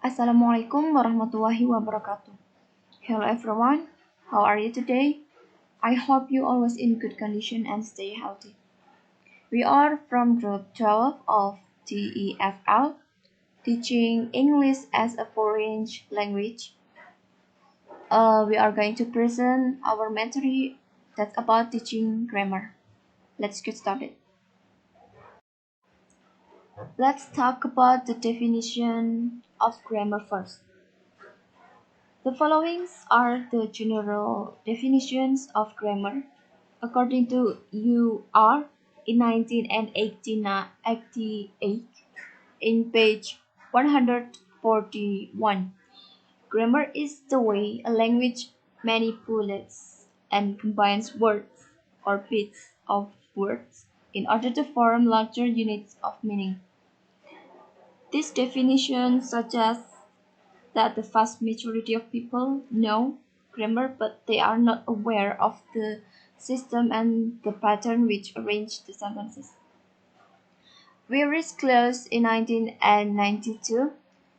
Assalamualaikum warahmatullahi wabarakatuh. Hello everyone, how are you today? I hope you always in good condition and stay healthy. We are from group 12 of TEFL, teaching English as a foreign language. We are going to present our mentoring that's about teaching grammar. Let's get started. Let's talk about the definition of grammar first. The following are the general definitions of grammar according to UR in 1988 in page 141. Grammar is the way a language manipulates and combines words or bits of words in order to form larger units of meaning. This definition suggests that the vast majority of people know grammar, but they are not aware of the system and the pattern which arrange the sentences. Whereas Close in 1992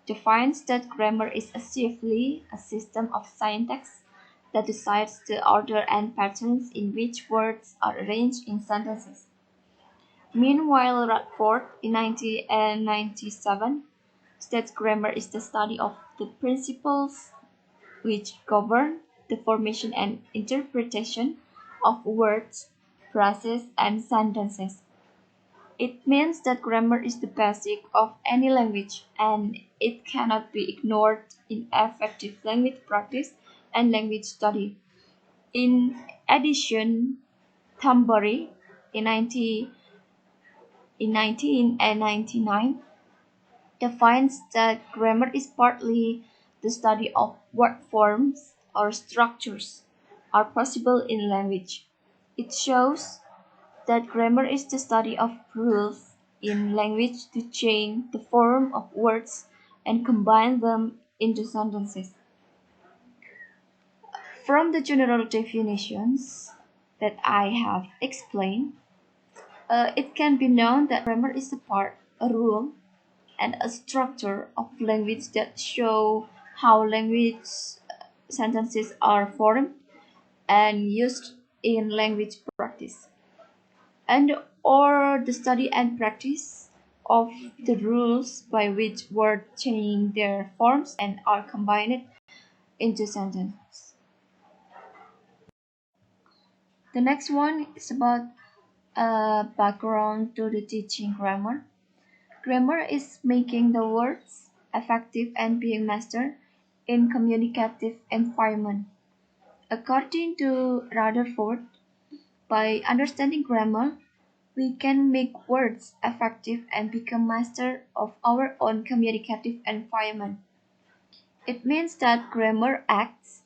defines that grammar is chiefly a system of syntax that decides the order and patterns in which words are arranged in sentences. Meanwhile, Radford in 1997 states grammar is the study of the principles which govern the formation and interpretation of words, phrases, and sentences. It means that grammar is the basic of any language and it cannot be ignored in effective language practice and language study. In addition, Thornbury in 1999 defines that grammar is partly the study of what forms or structures are possible in language. It shows that grammar is the study of rules in language to change the form of words and combine them into sentences. From the general definitions that I have explained, it can be known that grammar is a part, a rule, and a structure of language that show how language sentences are formed and used in language practice, and or the study and practice of the rules by which words change their forms and are combined into sentences. The next one is about background to the teaching grammar. Grammar is making the words effective and being mastered in communicative environment. According to Rutherford, by understanding grammar, we can make words effective and become master of our own communicative environment. It means that grammar acts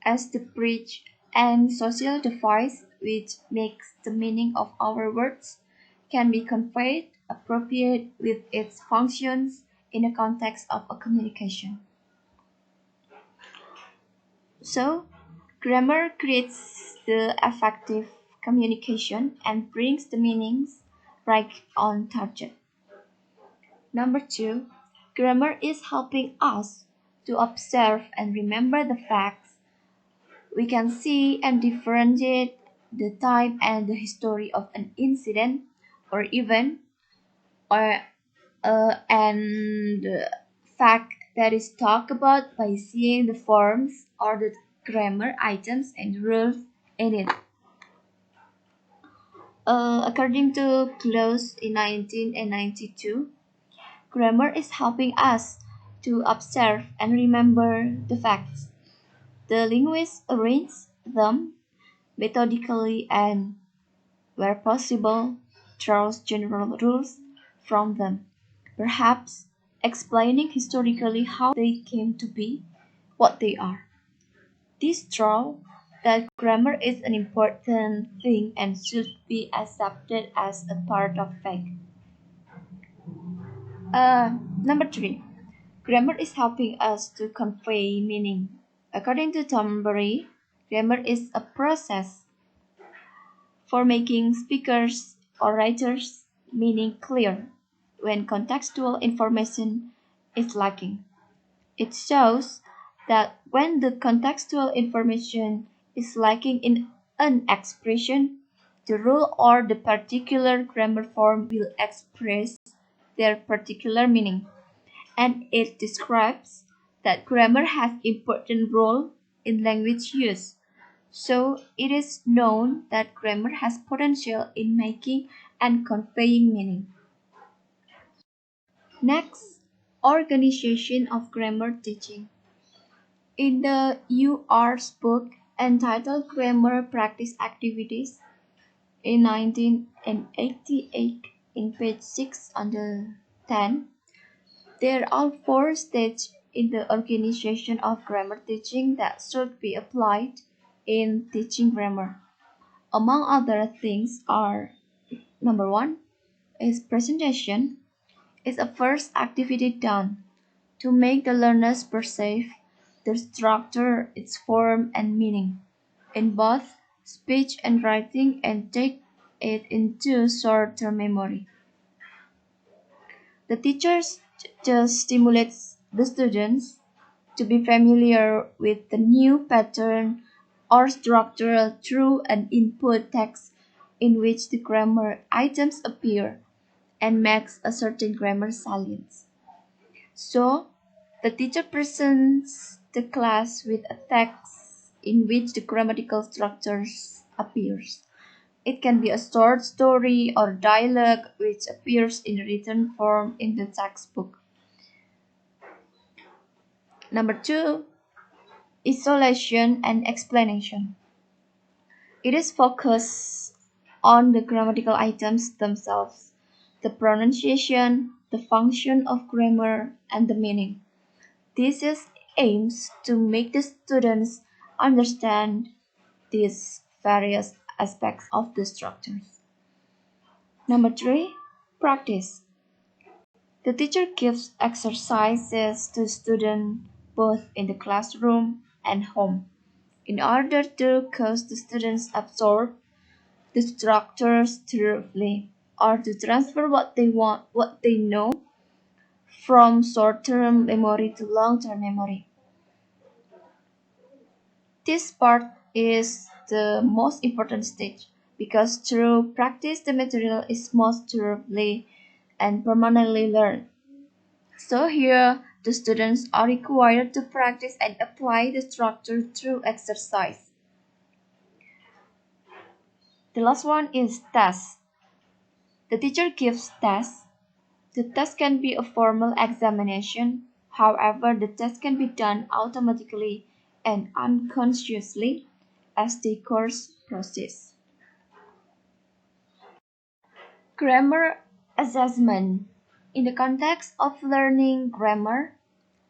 as the bridge and social device which makes the meaning of our words can be conveyed appropriate with its functions in the context of a communication. So, grammar creates the effective communication and brings the meanings right on target. Number two, grammar is helping us to observe and remember the facts. We can see and differentiate the time and the history of an incident or event or and fact that is talked about by seeing the forms or the grammar items and rules in it. According to Close in 1992, grammar is helping us to observe and remember the facts. The linguist arranges them methodically and, where possible, draws general rules from them, perhaps explaining historically how they came to be what they are. This shows that grammar is an important thing and should be accepted as a part of fact. Number three, grammar is helping us to convey meaning. According to Thornbury, grammar is a process for making speakers or writers' meaning clear when contextual information is lacking. It shows that when the contextual information is lacking in an expression, the rule or the particular grammar form will express their particular meaning. And it describes that grammar has important role in language use. So it is known that grammar has potential in making and conveying meaning. Next, organization of grammar teaching. In the UR's book entitled Grammar Practice Activities in 1988 in page 6 under 10, there are four stages in the organization of grammar teaching that should be applied in teaching grammar. Among other things are number one is presentation is a first activity done to make the learners perceive the structure, its form and meaning in both speech and writing and take it into short-term memory. The teachers just stimulates the students to be familiar with the new pattern or structure through an input text in which the grammar items appear and makes a certain grammar salience. So, the teacher presents the class with a text in which the grammatical structures appears. It can be a short story or dialogue which appears in written form in the textbook. Number two, isolation and explanation. It is focused on the grammatical items themselves, the pronunciation, the function of grammar, and the meaning. This is aims to make the students understand these various aspects of the structures. Number three, practice. The teacher gives exercises to students both in the classroom and home in order to cause the students absorb the structures thoroughly or to transfer what they know from short-term memory to long-term memory. This part is the most important stage because through practice the material is most thoroughly and permanently learned. So here the students are required to practice and apply the structure through exercise. The last one is test. The teacher gives tests. The test can be a formal examination. However, the test can be done automatically and unconsciously as the course proceeds. Grammar assessment. In the context of learning grammar,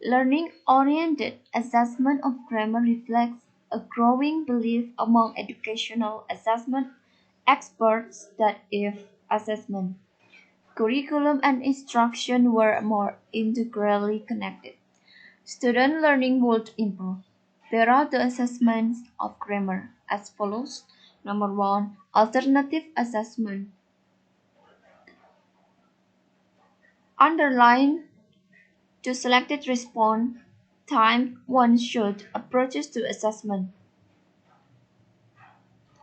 learning-oriented assessment of grammar reflects a growing belief among educational assessment experts that if assessment, curriculum and instruction were more integrally connected, student learning would improve. There are the assessments of grammar as follows. Number one, alternative assessment. Underline to selected response time one should approaches to assessment.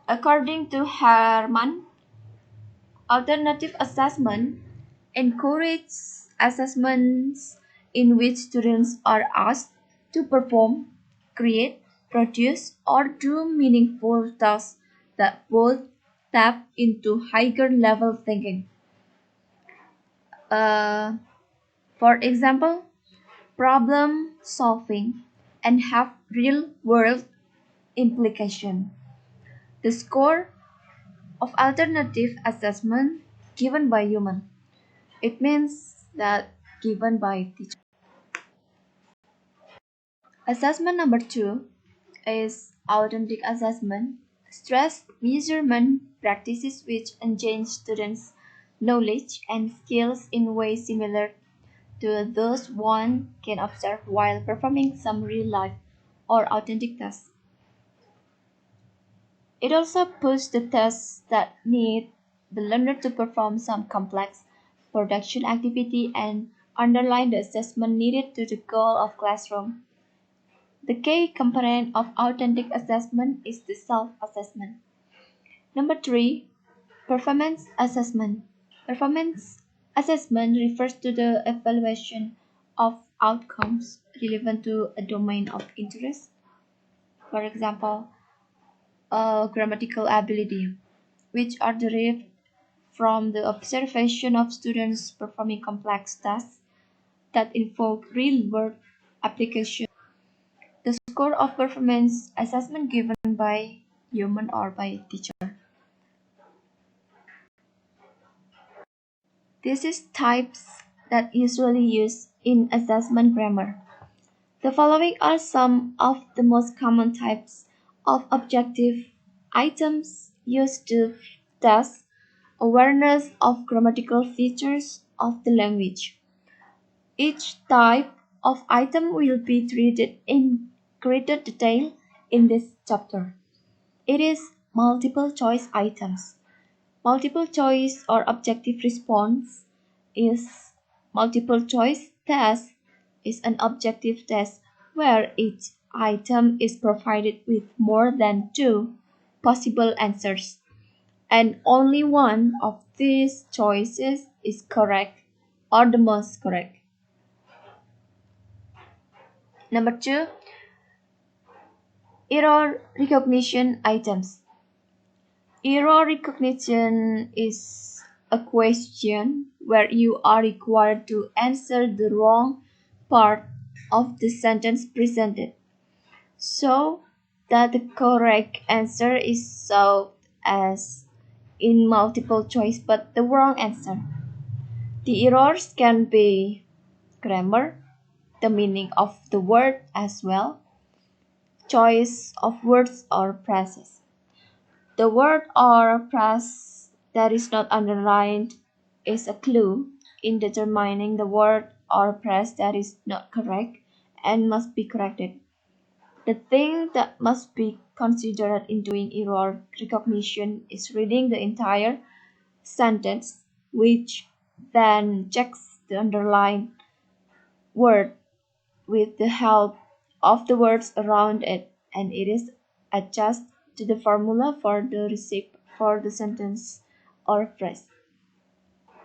According to Herman, alternative assessment encourages assessments in which students are asked to perform, create, produce, or do meaningful tasks that both tap into higher level thinking. Uh, for example, problem solving and have real world implication. The score of alternative assessment given by human. It means that given by teacher. Assessment number two is authentic assessment. Stress measurement practices which engage students' knowledge and skills in ways similar to those one can observe while performing some real life or authentic tasks. It also puts the tasks that need the learner to perform some complex production activity and underline the assessment needed to the goal of classroom. The key component of authentic assessment is the self-assessment. Number 3, performance assessment. Performance assessment refers to the evaluation of outcomes relevant to a domain of interest. For example, grammatical ability, which are derived from the observation of students performing complex tasks that involve real-world application. The score of performance assessment given by human or by teacher. This is types that usually used in assessment grammar. The following are some of the most common types of objective items used to test awareness of grammatical features of the language. Each type of item will be treated in greater detail in this chapter. It is multiple choice items. Multiple choice or objective response is multiple choice test is an objective test where each item is provided with more than two possible answers, and only one of these choices is correct or the most correct. Number 2, error recognition items. Error recognition is a question where you are required to answer the wrong part of the sentence presented, so that the correct answer is solved as in multiple choice but the wrong answer. The errors can be grammar, the meaning of the word as well, choice of words or phrases. The word or phrase that is not underlined is a clue in determining the word or phrase that is not correct and must be corrected. The thing that must be considered in doing error recognition is reading the entire sentence, which then checks the underlined word with the help of the words around it, and it is adjusted to the formula for the receipt for the sentence or phrase.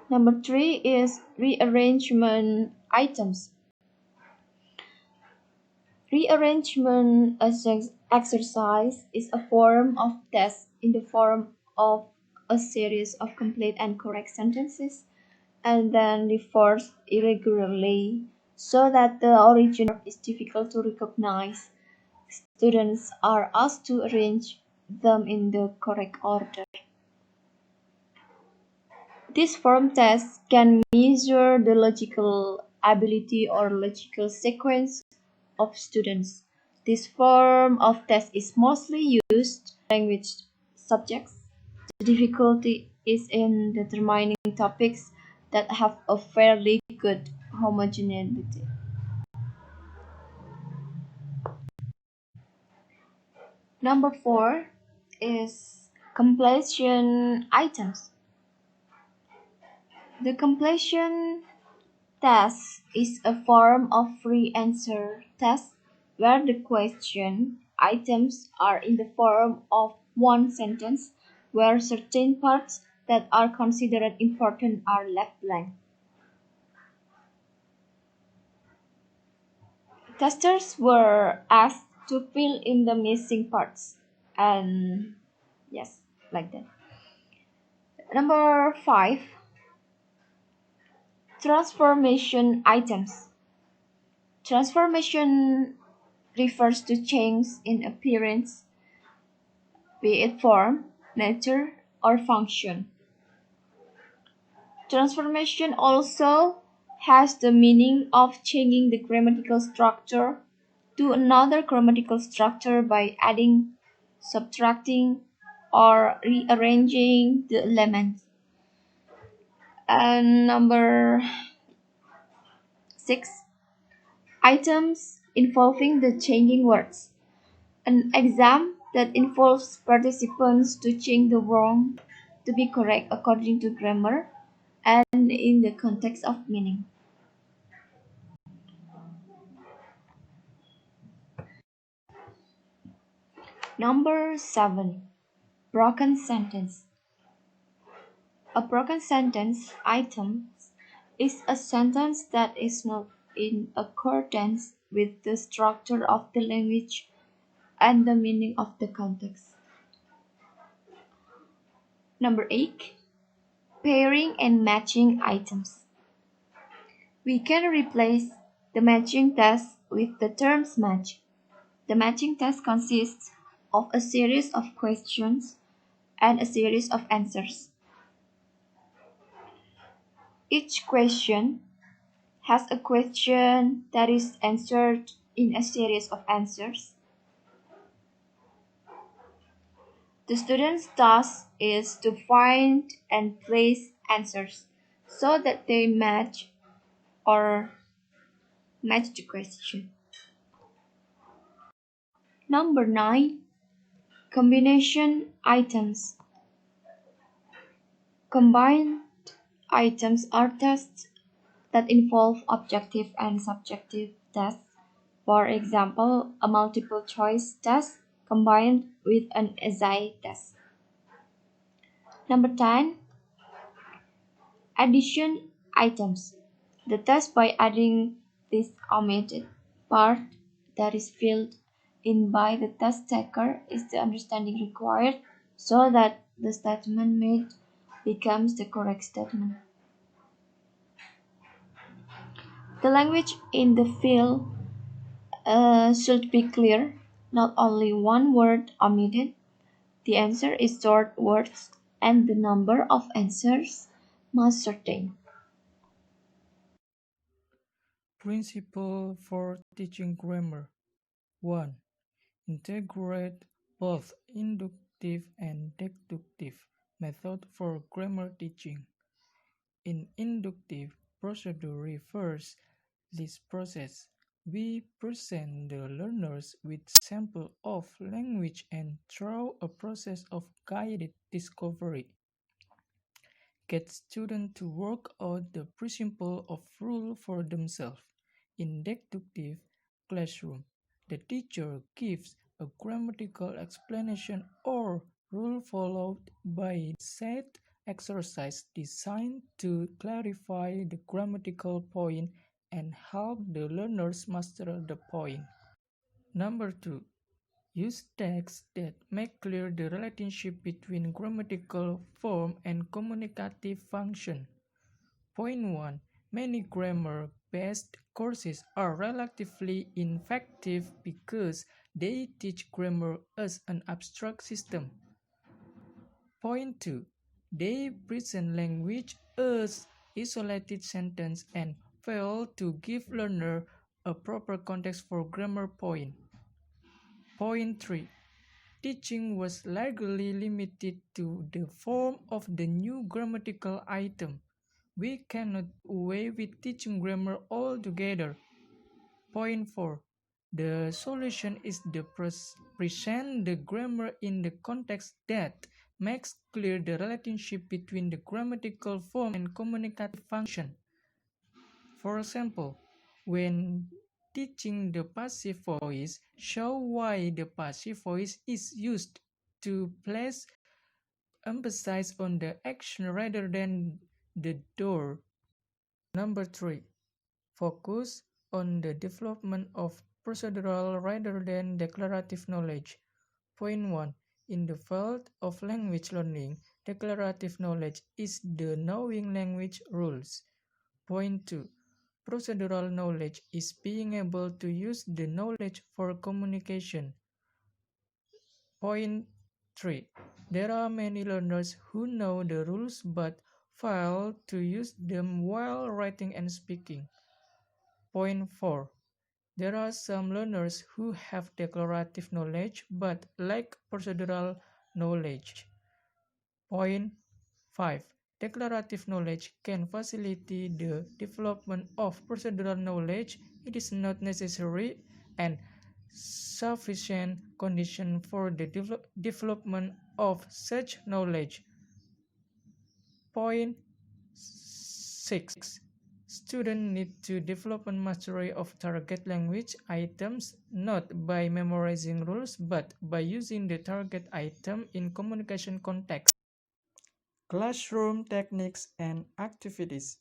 Number 3 is rearrangement items. Rearrangement exercise is a form of test in the form of a series of complete and correct sentences and then reversed irregularly so that the original is difficult to recognize. Students are asked to arrange them in the correct order. This form test can measure the logical ability or logical sequence of students. This form of test is mostly used in language subjects. The difficulty is in determining topics that have a fairly good homogeneity. Number 4 is completion items. The completion test is a form of free answer test where the question items are in the form of one sentence where certain parts that are considered important are left blank. Testers were asked to fill in the missing parts, and yes, like that. Number 5, transformation items. Transformation refers to change in appearance, be it form, nature, or function. Transformation also has the meaning of changing the grammatical structure to another grammatical structure by adding, subtracting, or rearranging the elements. And number 6, items involving the changing words. An exam that involves participants to change the wrong to be correct according to grammar and in the context of meaning. Number 7. Broken sentence. A broken sentence item is a sentence that is not in accordance with the structure of the language and the meaning of the context. Number 8. Pairing and matching items. We can replace the matching test with the terms match. The matching test consists of a series of questions and a series of answers. Each question has a question that is answered in a series of answers. The student's task is to find and place answers so that they match or match the question. Number 9. Combination items. Combined items are tests that involve objective and subjective tests. For example, a multiple choice test combined with an essay test. Number 10. Addition items. The test by adding this omitted part that is filled in by the test taker is the understanding required so that the statement made becomes the correct statement. The language in the field should be clear, not only one word omitted. The answer is short words and the number of answers must certain. Principle for teaching grammar. 1. Integrate both inductive and deductive method for grammar teaching. In inductive procedure refers this process. We present the learners with sample of language and through a process of guided discovery. Get students to work out the principle of rule for themselves. In deductive classroom, the teacher gives a grammatical explanation or rule followed by set exercise designed to clarify the grammatical point and help the learners master the point. Number 2. Use texts that make clear the relationship between grammatical form and communicative function. Point 1. Many grammar-based courses are relatively ineffective because they teach grammar as an abstract system. Point 2. They present language as isolated sentence and fail to give learner a proper context for grammar point. Point 3. Teaching was largely limited to the form of the new grammatical item. We cannot away with teaching grammar altogether. Point 4. The solution is to present the grammar in the context that makes clear the relationship between the grammatical form and communicative function. For example, when teaching the passive voice, show why the passive voice is used to place emphasis on the action rather than the door. Number 3. Focus on the development of procedural rather than declarative knowledge. Point 1. In the field of language learning, declarative knowledge is the knowing language rules. Point 2. Procedural knowledge is being able to use the knowledge for communication. Point 3. There are many learners who know the rules but fail to use them while writing and speaking. Point 4. There are some learners who have declarative knowledge but lack procedural knowledge. Point 5. Declarative knowledge can facilitate the development of procedural knowledge. It is not necessary and sufficient condition for the development of such knowledge. Point 6. Students need to develop a mastery of target language items not by memorizing rules but by using the target item in communication context. Classroom techniques and activities.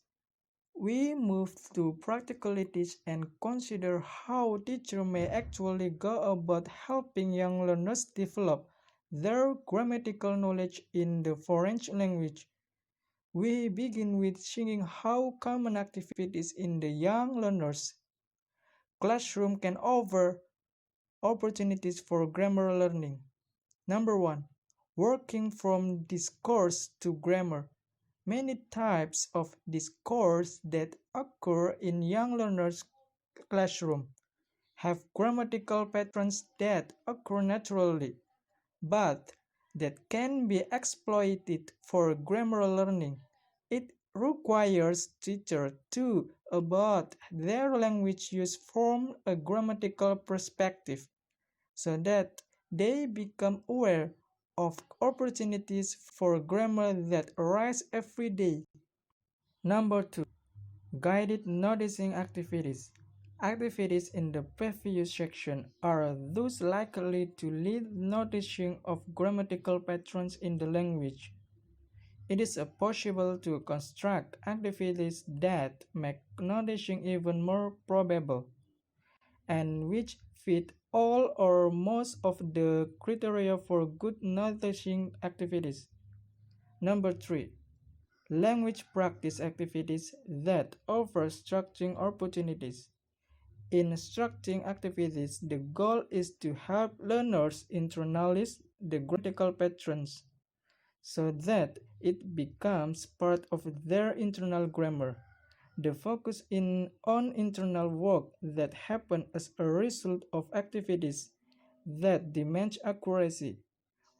We move to practicalities and consider how teachers may actually go about helping young learners develop their grammatical knowledge in the foreign language. We begin with seeing how common activities in the young learners classroom can offer opportunities for grammar learning. Number one, working from discourse to grammar. Many types of discourse that occur in young learners' classroom have grammatical patterns that occur naturally, but that can be exploited for grammar learning. It requires teachers to about their language use from a grammatical perspective so that they become aware of opportunities for grammar that arise every day. Number two, guided noticing activities. Activities in the previous section are those likely to lead noticing of grammatical patterns in the language. It is possible to construct activities that make noticing even more probable, and which fit all or most of the criteria for good noticing activities. Number three, language practice activities that offer structuring opportunities. In instructing activities, the goal is to help learners internalize the grammatical patterns so that it becomes part of their internal grammar. The focus on internal work that happen as a result of activities that demand accuracy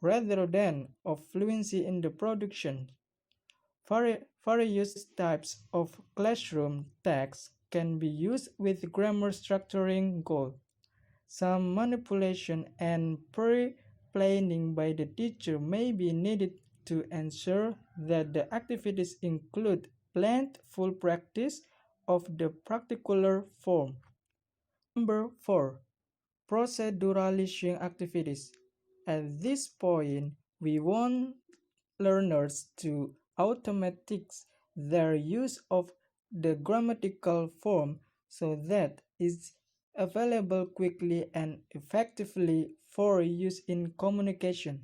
rather than of fluency in the production. Various types of classroom texts can be used with grammar structuring goal. Some manipulation and pre-planning by the teacher may be needed to ensure that the activities include planned full practice of the particular form. Number 4. Proceduralizing activities. At this point, we want learners to automatize their use of the grammatical form so that it's available quickly and effectively for use in communication.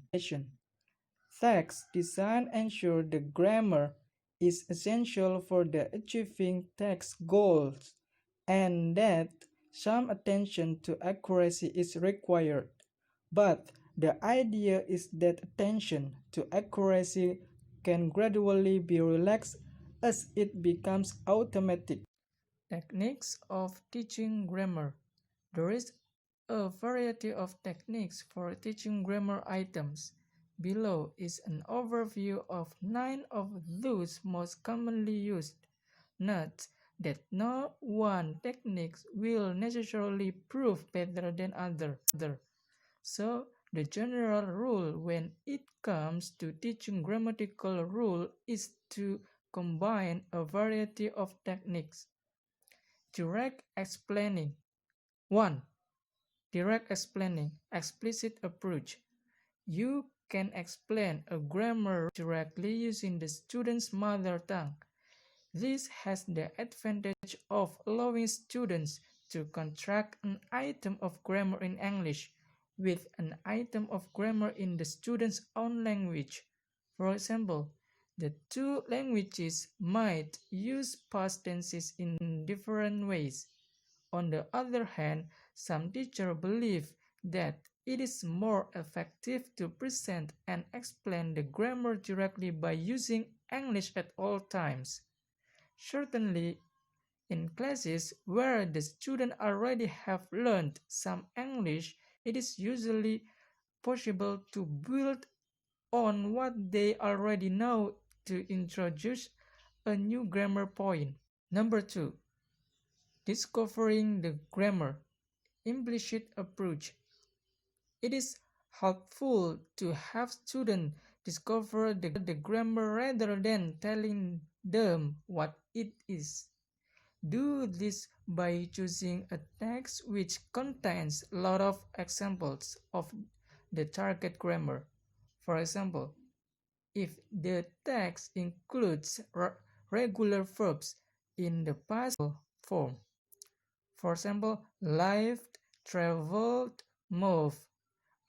Text design ensures the grammar is essential for the achieving text goals and that some attention to accuracy is required. But the idea is that attention to accuracy can gradually be relaxed as it becomes automatic. Techniques of teaching grammar. There is a variety of techniques for teaching grammar items. Below is an overview of 9 of those most commonly used. Note that no one technique will necessarily prove better than other. So, the general rule when it comes to teaching grammatical rule is to combine a variety of techniques. Direct explaining. 1. Direct explaining, explicit approach. You can explain a grammar directly using the student's mother tongue. This has the advantage of allowing students to contrast an item of grammar in English with an item of grammar in the student's own language. For example, the two languages might use past tenses in different ways. On the other hand, some teachers believe that it is more effective to present and explain the grammar directly by using English at all times. Certainly, in classes where the students already have learned some English, it is usually possible to build on what they already know to introduce a new grammar point. Number 2. Discovering the grammar. Implicit approach. It is helpful to have students discover the grammar rather than telling them what it is. Do this by choosing a text which contains a lot of examples of the target grammar. For example, if the text includes regular verbs in the past form, for example, lived, traveled, moved,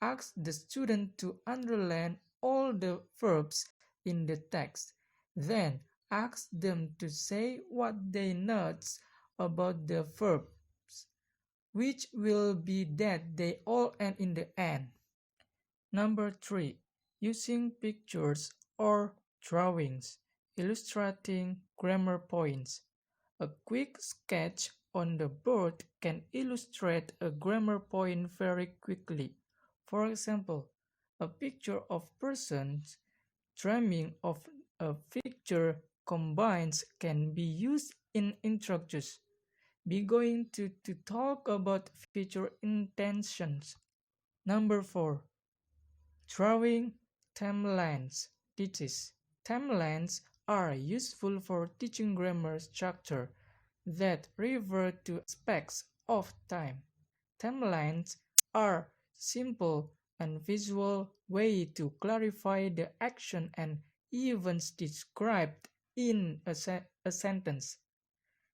ask the student to underline all the verbs in the text. Then ask them to say what they know about the verbs, which will be that they all end in the end. Number 3. Using pictures or drawings, illustrating grammar points. A quick sketch on the board can illustrate a grammar point very quickly. For example, a picture of persons dreaming of a picture combines can be used in introduce. Be going to talk about future intentions. Number 4. Drawing timelines. Teaches. Timelines are useful for teaching grammar structure that refer to aspects of time. Timelines are simple and visual way to clarify the action and events described in a sentence.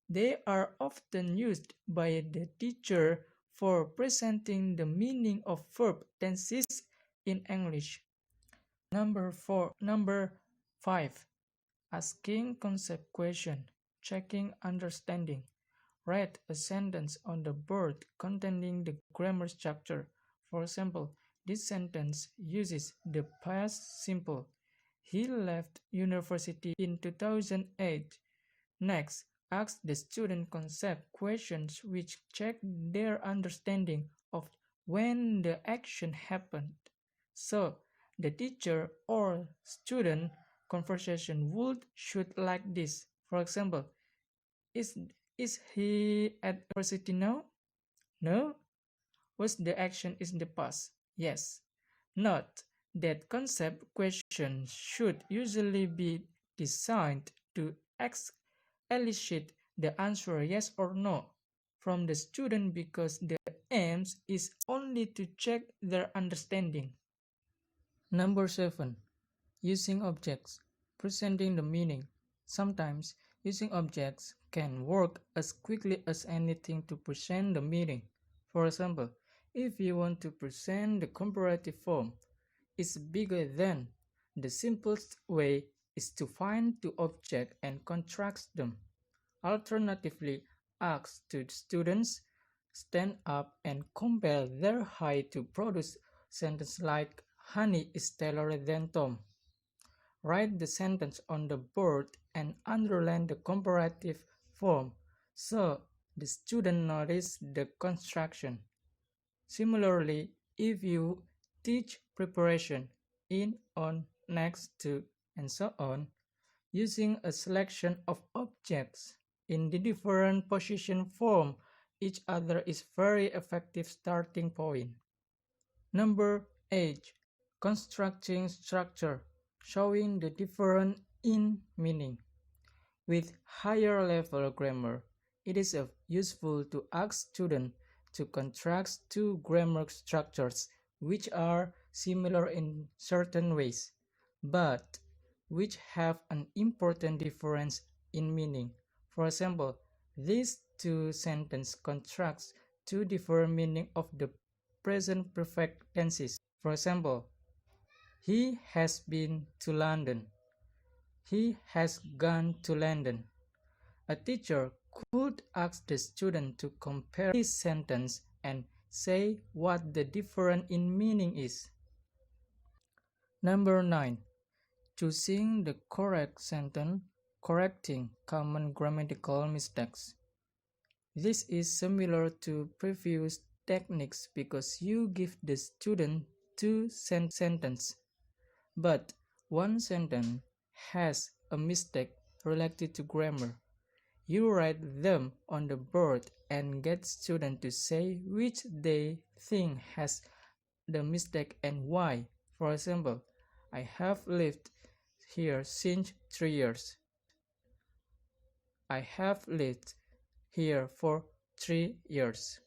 They are often used by the teacher for presenting the meaning of verb tenses in English. Number 5. Asking concept question, checking understanding. Write a sentence on the board containing the grammar structure. For example, this sentence uses the past simple. He left university in 2008. Next, ask the student concept questions which check their understanding of when the action happened. So, the teacher or student conversation should like this. For example, is is he at university now? No. Was the action in the past? Yes. Note that concept questions should usually be designed to elicit the answer yes or no from the student because the aim is only to check their understanding. Number 7. Using objects, presenting the meaning. Sometimes, using objects can work as quickly as anything to present the meaning. For example, if you want to present the comparative form, is bigger than, the simplest way is to find two objects and contrast them. Alternatively, ask two students stand up and compare their height to produce sentence like Honey is taller than Tom. Write the sentence on the board and underline the comparative form so the student notices the construction. Similarly, if you teach preparation in, on, next to, and so on, using a selection of objects in the different position form each other is very effective starting point. Number 8. Constructing structure, showing the difference in meaning. With higher level grammar, it is useful to ask students to contrast two grammar structures which are similar in certain ways, but which have an important difference in meaning. For example, these two sentences contrast two different meanings of the present perfect tenses. For example, he has been to London. He has gone to London. A teacher could ask the student to compare this sentence and say what the difference in meaning is. Number 9. Choosing the correct sentence, correcting common grammatical mistakes. This is similar to previous techniques because you give the student two sentences, but one sentence has a mistake related to grammar. You write them on the board and get students to say which they think has the mistake and why. For example, I have lived here since 3 years. I have lived here for 3 years.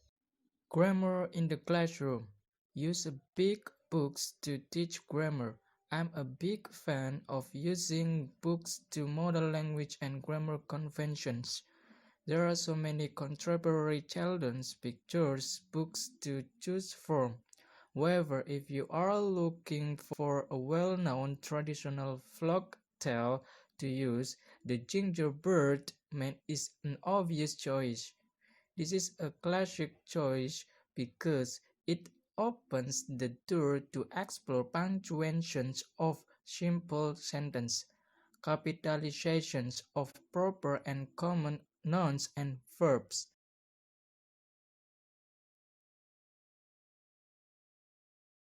Grammar in the classroom. Use big books to teach grammar. I'm a big fan of using books to model language and grammar conventions. There are so many contemporary children's pictures books to choose from. However, if you are looking for a well-known traditional folk tale to use, The Gingerbread Man is an obvious choice. This is a classic choice because it opens the door to explore punctuations of simple sentences, capitalizations of proper and common nouns and verbs,